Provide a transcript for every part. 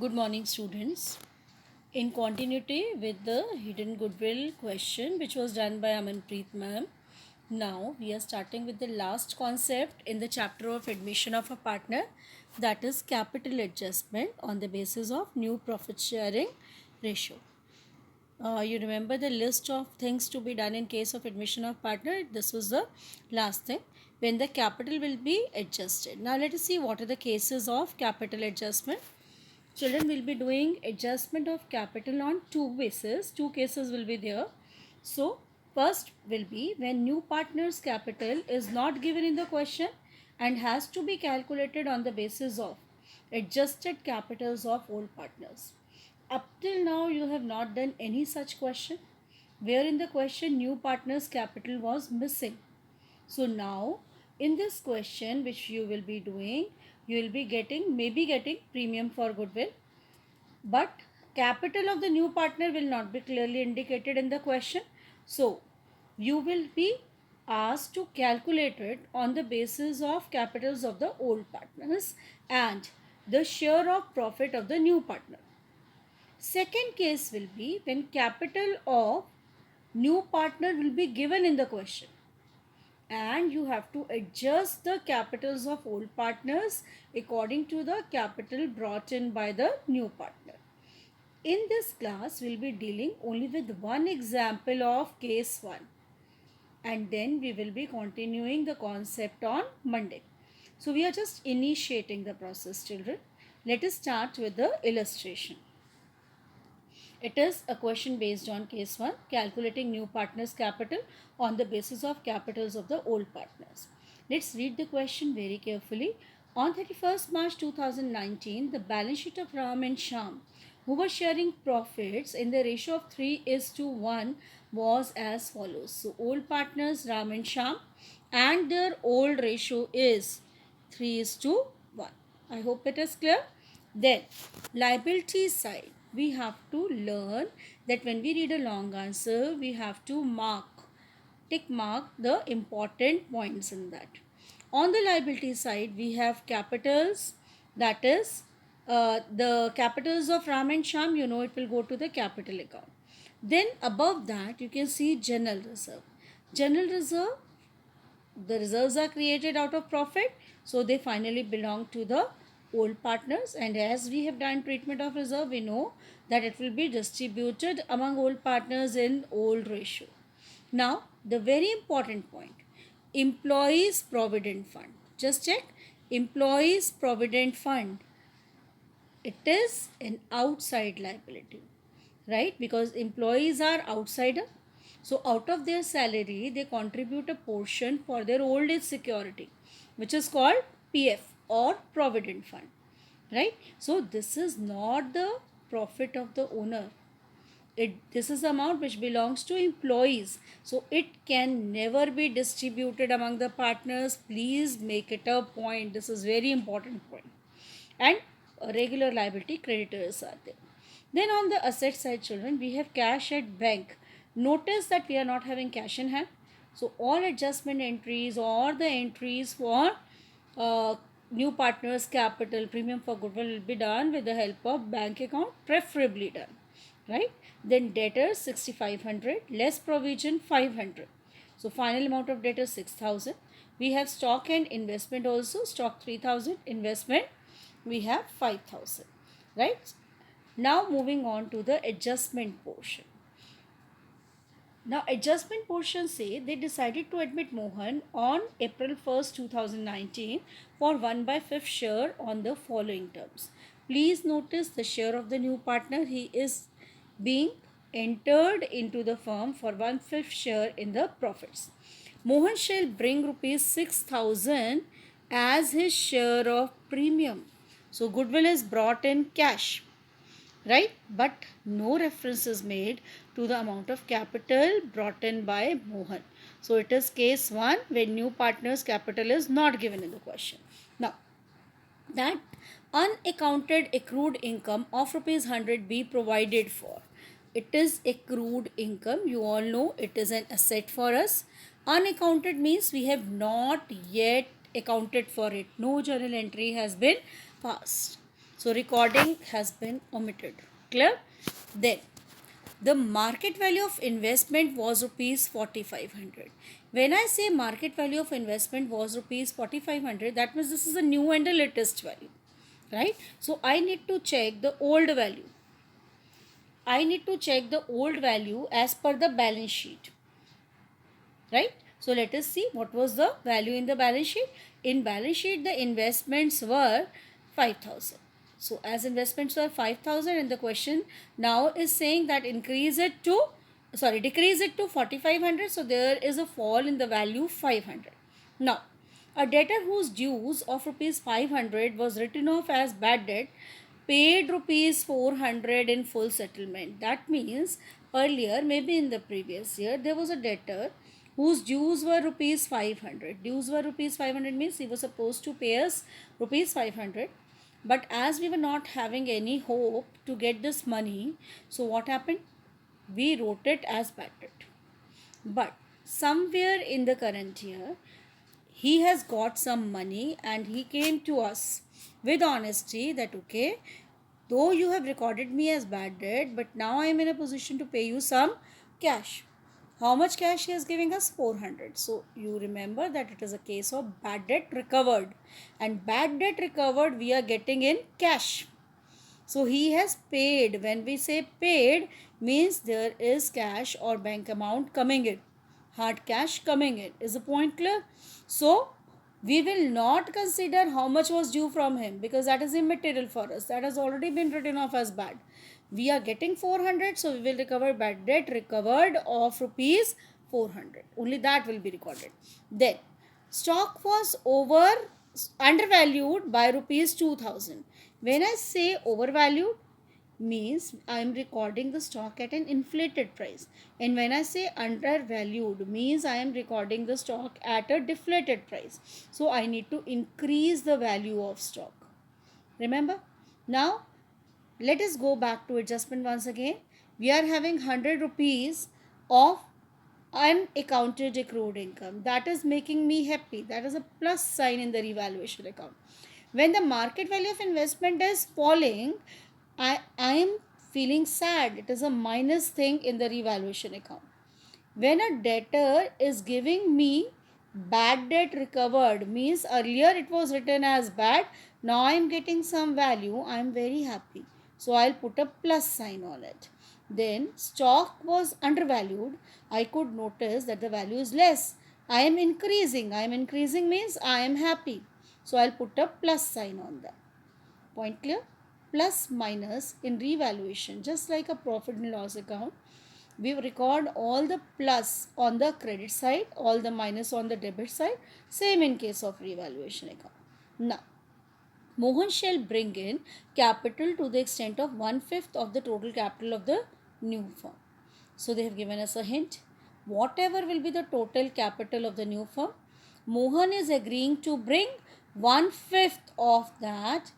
Good morning, students. In continuity with the hidden goodwill question, which was done by Amanpreet ma'am, now we are starting with the last concept in the chapter of admission of a partner, that is capital adjustment on the basis of new profit sharing ratio. You remember the list of things to be done in case of admission of partner. This was the last thing when the capital will be adjusted. Now let us see what are the cases of capital adjustment. Children will be doing adjustment of capital on two bases. Two cases will be there. So first will be when new partner's capital is not given in the question and has to be calculated on the basis of adjusted capitals of old partners. Up till now you have not done any such question where in the question new partner's capital was missing. So now in this question which you will be doing, you will be getting premium for goodwill, but capital of the new partner will not be clearly indicated in the question. So you will be asked to calculate it on the basis of capitals of the old partners and the share of profit of the new partner. Second case will be when capital of new partner will be given in the question and you have to adjust the capitals of old partners according to the capital brought in by the new partner. In this class, we'll be dealing only with one example of case 1 and then we will be continuing the concept on Monday. So we are just initiating the process, children. Let us start with the illustration. It is a question based on case 1, calculating new partner's capital on the basis of capitals of the old partners. Let's read the question very carefully. On 31st March 2019, the balance sheet of Ram and Shyam, who were sharing profits in the ratio of 3:1, was as follows. So, old partners Ram and Shyam and their old ratio is 3:1. I hope it is clear. Then, liability side, we have to learn that when we read a long answer, we have to tick mark the important points in that. On the liability side, we have capitals, that is the capitals of Ram and Shyam, you know it will go to the capital account. Then above that, you can see general reserve. General reserve, the reserves are created out of profit, so they finally belong to the old partners, and as we have done treatment of reserve, we know that it will be distributed among old partners in old ratio. Now the very important point, employees provident fund. Just check, employees provident fund, it is an outside liability, right? Because employees are outsider, so out of their salary they contribute a portion for their old age security, which is called PF or provident fund, right? So this is not the profit of the owner. This is amount which belongs to employees, so it can never be distributed among the partners. Please make it a point. This is very important point. And regular liability creditors are there. Then on the asset side, children, we have cash at bank. Notice that we are not having cash in hand, so all adjustment entries or the entries for new partners capital premium for goodwill will be done with the help of bank account, preferably done, right? Then debtors 6500 less provision 500, so final amount of debtors 6000. We have stock and investment also, stock 3000, investment we have 5000, right? Now moving on to the adjustment portion. Now adjustment portion say they decided to admit Mohan on April 1st 2019 for 1/5 share on the following terms. Please notice the share of the new partner, he is being entered into the firm for 1/5 share in the profits. Mohan shall bring rupees 6000 as his share of premium. So goodwill is brought in cash, right? But no reference is made to the amount of capital brought in by Mohan. So it is case 1 when new partner's capital is not given in the question. Now that unaccounted accrued income of rupees 100 be provided for. It is accrued income. You all know it is an asset for us. Unaccounted means we have not yet accounted for it. No journal entry has been passed. So recording has been omitted. Clear? Then the market value of investment was rupees 4500. When I say market value of investment was rupees 4500, that means this is a new and the latest value, right? So I need to check the old value. I need to check the old value as per the balance sheet, right? So let us see what was the value in the balance sheet. In balance sheet, the investments were 5000. So as investments were 5000, and the question now is saying that decrease it to 4500. So there is a fall in the value 500. Now, a debtor whose dues of rupees 500 was written off as bad debt paid rupees 400 in full settlement. That means earlier, maybe in the previous year, there was a debtor whose dues were rupees 500. Dues were rupees 500 means he was supposed to pay us rupees 500. But as we were not having any hope to get this money, so what happened? We wrote it as bad debt. But somewhere in the current year, he has got some money and he came to us with honesty that, okay, though you have recorded me as bad debt, but now I am in a position to pay you some cash. How much cash he is giving us? 400. So you remember that it is a case of bad debt recovered, and bad debt recovered we are getting in cash. So he has paid. When we say paid, means there is cash or bank amount coming in, hard cash coming in. Is the point clear? So we will not consider how much was due from him, because that is immaterial for us. That has already been written off as bad. We are getting 400, so we will recover bad debt recovered of rupees 400. Only that will be recorded. Then stock was undervalued by rupees 2000. When I say overvalued, means I am recording the stock at an inflated price, and when I say undervalued, means I am recording the stock at a deflated price. So I need to increase the value of stock. Remember? Now let us go back to adjustment once again. We are having 100 rupees of unaccounted accrued income. That is making me happy. That is a plus sign in the revaluation account. When the market value of investment is falling, I am feeling sad. It is a minus thing in the revaluation account. When a debtor is giving me bad debt recovered, means earlier it was written as bad, now I am getting some value, I am very happy. So I'll put a plus sign on it. Then stock was undervalued. I could notice that the value is less. I am increasing. I am increasing means I am happy. So I'll put a plus sign on that. Point clear? Plus minus in revaluation, just like a profit and loss account, we record all the plus on the credit side, all the minus on the debit side. Same in case of revaluation account. Now, Mohan shall bring in capital to the extent of 1/5 of the total capital of the new firm. So they have given us a hint. Whatever will be the total capital of the new firm, Mohan is agreeing to bring 1/5 of that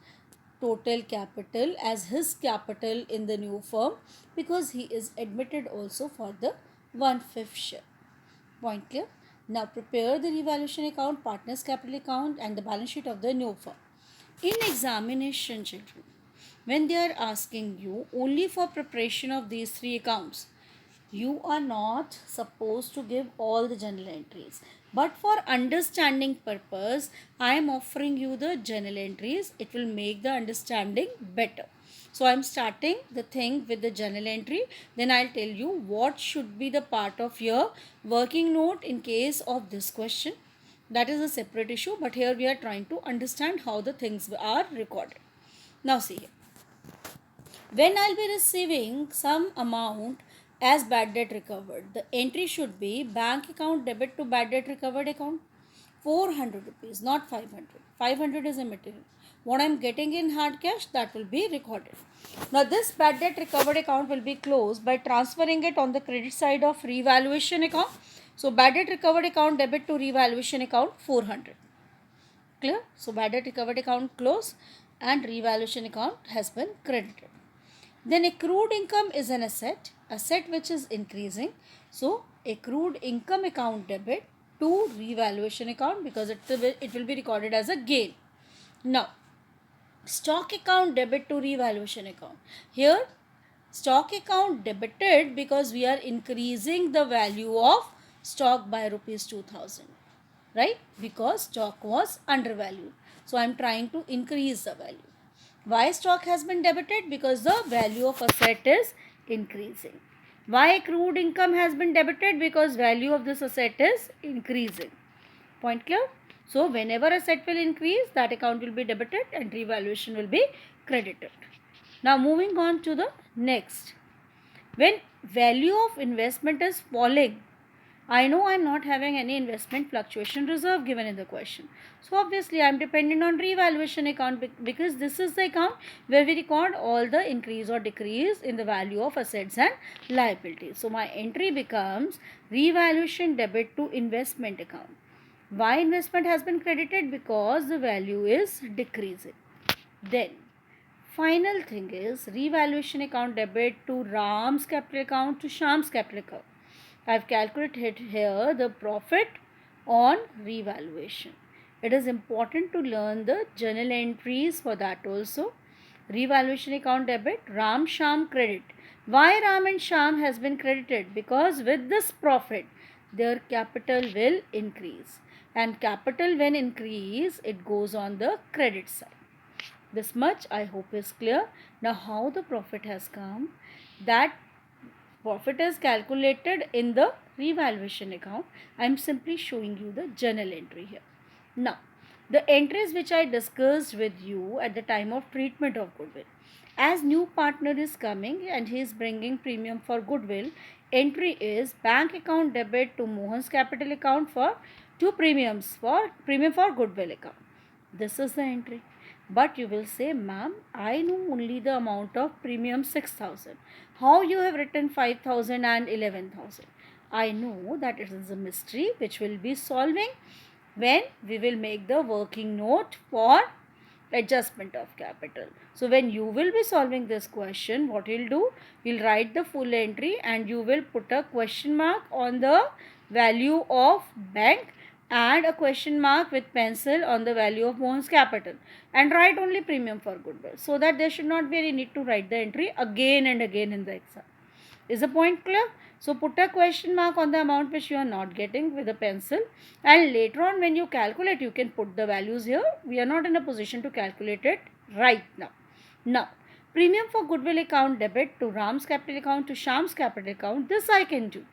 total capital as his capital in the new firm, because he is admitted also for the 1/5 share. Point clear? Now prepare the revaluation account, partners capital account, and the balance sheet of the new firm. In examination, children, when they are asking you only for preparation of these three accounts, you are not supposed to give all the journal entries, but for understanding purpose I am offering you the journal entries. It will make the understanding better. So I am starting the thing with the journal entry, then I'll tell you what should be the part of your working note in case of this question. That is a separate issue, but here we are trying to understand how the things are recorded. Now see here, when I'll be receiving some amount as bad debt recovered, the entry should be bank account debit to bad debt recovered account, 400 rupees, not 500. 500 is immaterial. What I am getting in hard cash, that will be recorded. Now this bad debt recovered account will be closed by transferring it on the credit side of revaluation account. So bad debt recovered account debit to revaluation account 400. Clear? So bad debt recovered account closed and revaluation account has been credited. Then accrued income is an asset which is increasing. So accrued income account debit to revaluation account, because it will be recorded as a gain. Now Stock account debit to revaluation account. Here, stock account debited because we are increasing the value of stock by rupees 2000, right? Because stock was undervalued. So I am trying to increase the value. Why stock has been debited? Because the value of asset is increasing. Why accrued income has been debited? Because value of this asset is increasing. Point clear? So whenever asset will increase, that account will be debited and revaluation will be credited. Now moving on to the next. When value of investment is falling, I know I am not having any investment fluctuation reserve given in the question. So obviously I am dependent on revaluation account because this is the account where we record all the increase or decrease in the value of assets and liabilities. So my entry becomes revaluation debit to investment account. Why investment has been credited? Because the value is decreasing. Then final thing is revaluation account debit to Ram's capital account to Sham's capital account. I have calculated here the profit on revaluation. It is important to learn the journal entries for that also. Revaluation account debit, Ram Sham credit. Why Ram and Sham has been credited? Because with this profit, their capital will increase. And capital when increase, it goes on the credit side. This much I hope is clear. Now how the profit has come? That profit is calculated in the revaluation account. I am simply showing you the journal entry here. Now, the entries which I discussed with you at the time of treatment of goodwill. As new partner is coming and he is bringing premium for goodwill, entry is bank account debit to Mohan's capital account for two premiums for premium for goodwill account. This is the entry. But you will say, ma'am, I know only the amount of premium 6,000. How you have written 5,000 and 11,000? I know that it is a mystery which will be solving when we will make the working note for adjustment of capital. So when you will be solving this question, what you'll do, you'll write the full entry and you will put a question mark on the value of bank and a question mark with pencil on the value of Mohan's capital and write only premium for goodwill, so that there should not be any need to write the entry again and again in the exam. Is the point clear? So put a question mark on the amount which you are not getting with a pencil, and later on when you calculate you can put the values here. We are not in a position to calculate it right now. Now, premium for goodwill account debit to Ram's capital account to Sham's capital account, this I can do.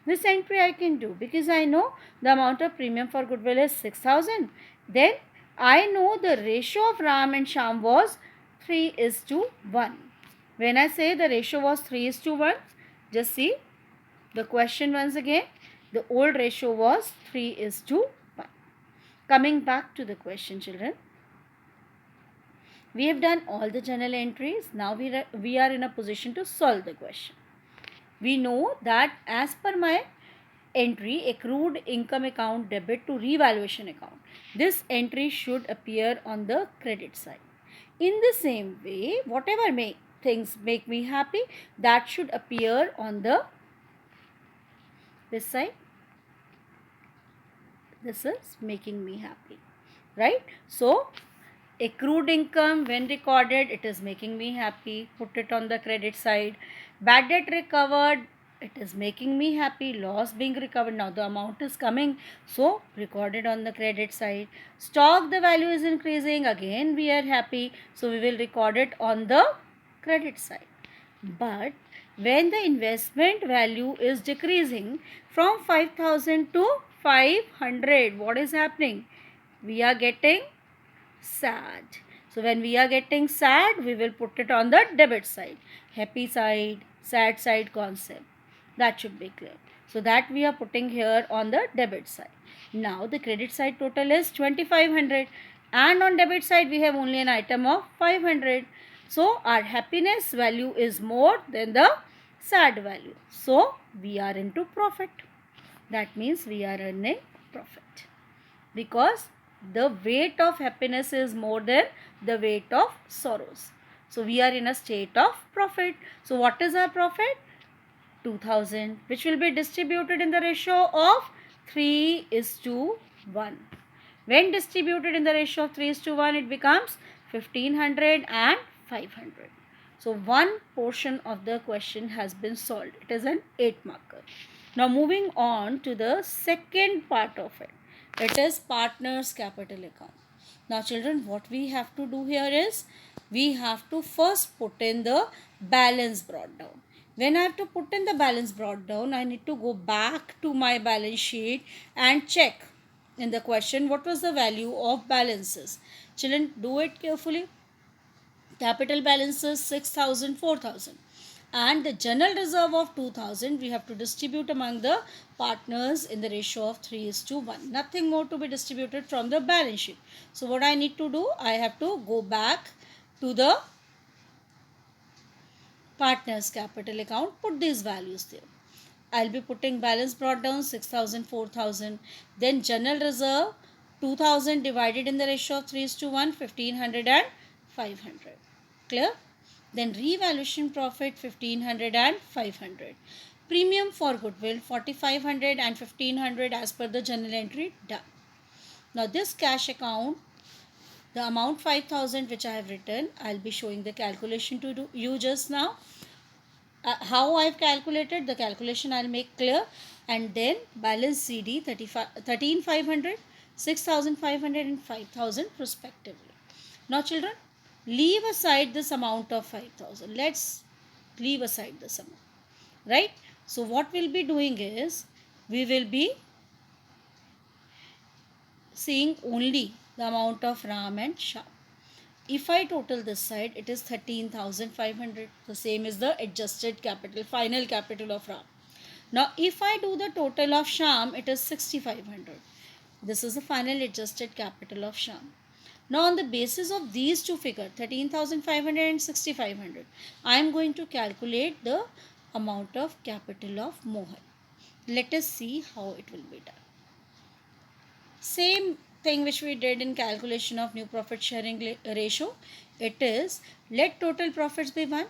This entry I can do because I know the amount of premium for goodwill is 6,000. Then I know the ratio of Ram and Sham was 3:1. When I say the ratio was 3:1, just see the question once again. The old ratio was 3:1. Coming back to the question, children. We have done all the journal entries. Now we are in a position to solve the question. We know that as per my entry, accrued income account debit to revaluation account, this entry should appear on the credit side. In the same way, whatever things make me happy, that should appear on the this side. This is making me happy, right? So accrued income when recorded, it is making me happy, put it on the credit side. Bad debt recovered, it is making me happy. Loss being recovered, now the amount is coming, so recorded on the credit side. Stock, the value is increasing, again we are happy, so we will record it on the credit side. But when the investment value is decreasing from 5,000 to 500, what is happening? We are getting sad. So when we are getting sad, we will put it on the debit side. Happy side, sad side concept. That should be clear. So that we are putting here on the debit side. Now the credit side total is 2,500 and on debit side we have only an item of 500. So our happiness value is more than the sad value. So we are into profit. That means we are earning profit because the weight of happiness is more than the weight of sorrows. So we are in a state of profit. So what is our profit? 2,000, which will be distributed in the ratio of 3:1. When distributed in the ratio of 3:1, it becomes 1500 and 500. So one portion of the question has been solved. It is an 8 marker. Now moving on to the second part of it. It is partners capital account. Now children, what we have to do here is we have to first put in the balance brought down. When I have to put in the balance brought down, I need to go back to my balance sheet and check in the question what was the value of balances. Children, do it carefully. Capital balances 6,000, 4,000, and the general reserve of 2,000 we have to distribute among the partners in the ratio of 3:1. Nothing more to be distributed from the balance sheet. So what I need to do, I have to go back to the partners capital account, put these values there. I'll be putting balance brought down 6,000, 4,000, then general reserve 2,000 divided in the ratio of 3:1, 1,500 and 500. Clear? Then revaluation profit 1,500 and 500. Premium for goodwill 4,500 and 1,500 as per the journal entry done. Now this cash account, the amount 5,000 which I have written, I'll be showing the calculation to you just now. How I've calculated, the calculation I'll make clear, and then balance CD 13,500, 6,500 and 5,000 respectively. Now children, leave aside this amount of 5,000. Let's leave aside this amount, right? So what we'll be doing is, we will be seeing only the amount of Ram and Shyam. If I total this side, it is 13,500. The same is the adjusted capital, final capital of Ram. Now, if I do the total of Shyam, it is 6,500. This is the final adjusted capital of Shyam. Now, on the basis of these two figures, 13,500 and 6,500, I am going to calculate the amount of capital of Mohan. Let us see how it will be done. Same thing which we did in calculation of new profit sharing ratio. It is, let total profits be 1.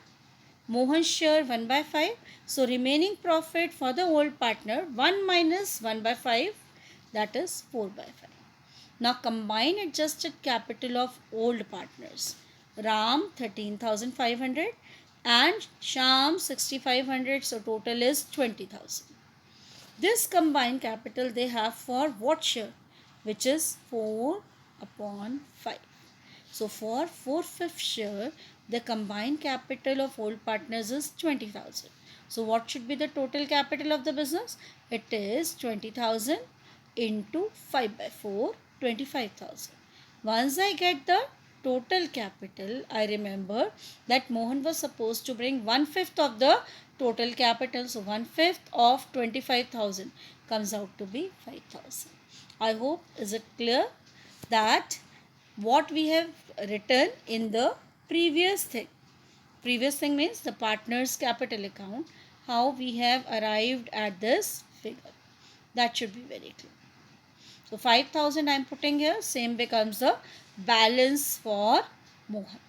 Mohan's share 1 by 5. So remaining profit for the old partner 1 minus 1 by 5, that is 4 by 5. Now combine adjusted capital of old partners. Ram 13,500 and Shyam 6,500. So total is 20,000. This combined capital they have for what share? Which is 4 upon 5. So for 4/5 share, the combined capital of old partners is 20,000. So what should be the total capital of the business? It is 20,000 into 5 by 4, 25,000. Once I get the total capital, I remember that Mohan was supposed to bring 1/5 of the total capital. So 1/5 of 25,000 comes out to be 5,000. I hope, is it clear that what we have written in the previous thing. Previous thing means the partner's capital account. How we have arrived at this figure. That should be very clear. So 5,000 I am putting here. Same becomes the balance for Mohan.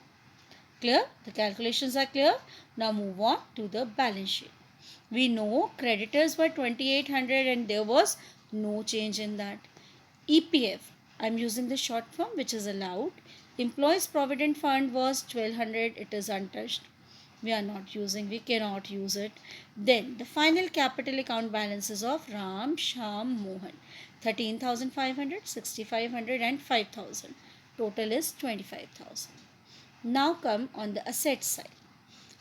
Clear? The calculations are clear. Now move on to the balance sheet. We know creditors were 2,800 and there was no change in that. EPF, I am using the short form which is allowed. Employees Provident Fund was 1,200. It is untouched. We cannot use it. Then the final capital account balances of Ram, Shyam, Mohan. 13,500, 6,500 and 5,000. Total is 25,000. Now come on the asset side.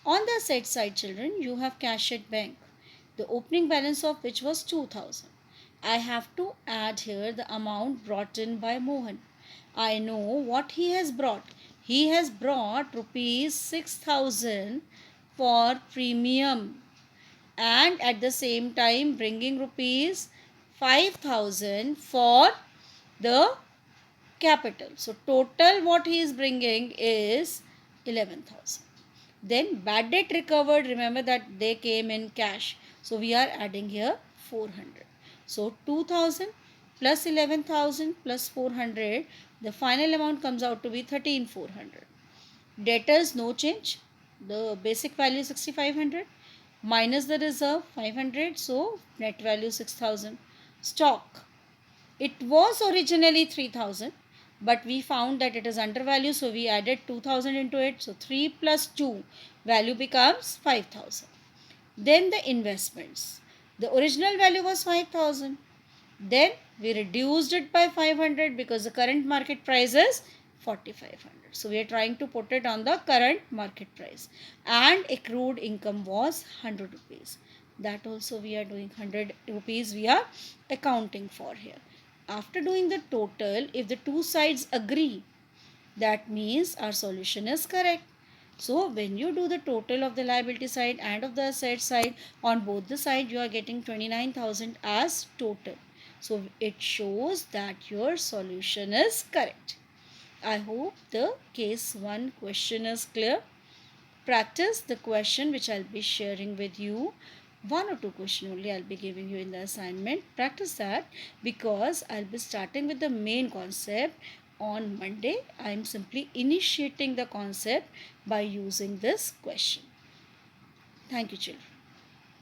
On the asset side, children, you have cash at bank, the opening balance of which was 2,000. I have to add here the amount brought in by Mohan. I know what he has brought. He has brought rupees 6,000 for premium and at the same time bringing rupees 5,000 for the capital. So total what he is bringing is 11,000. Then bad debt recovered, remember that they came in cash. So we are adding here 400. So 2,000 plus 11,000 plus 400, the final amount comes out to be 13,400. Debtors no change. The basic value 6,500 minus the reserve 500. So net value 6,000. Stock. It was originally 3,000. but we found that it is undervalued, so we added 2000 into it. So 3 plus 2, value becomes 5000. Then the investments. The original value was 5000. Then we reduced it by 500 because the current market price is 4500. So we are trying to put it on the current market price. And accrued income was 100 rupees. That also we are doing 100 rupees we are accounting for here. After doing the total, if the two sides agree, that means our solution is correct. So when you do the total of the liability side and of the asset side, on both the side you are getting 29,000 as total. So it shows that your solution is correct. I hope the case 1 question is clear. Practice the question which I'll be sharing with you. 1 or 2 question only I'll be giving you in the assignment. Practice that because I'll be starting with the main concept on Monday. I'm simply initiating the concept by using this question. Thank you, children.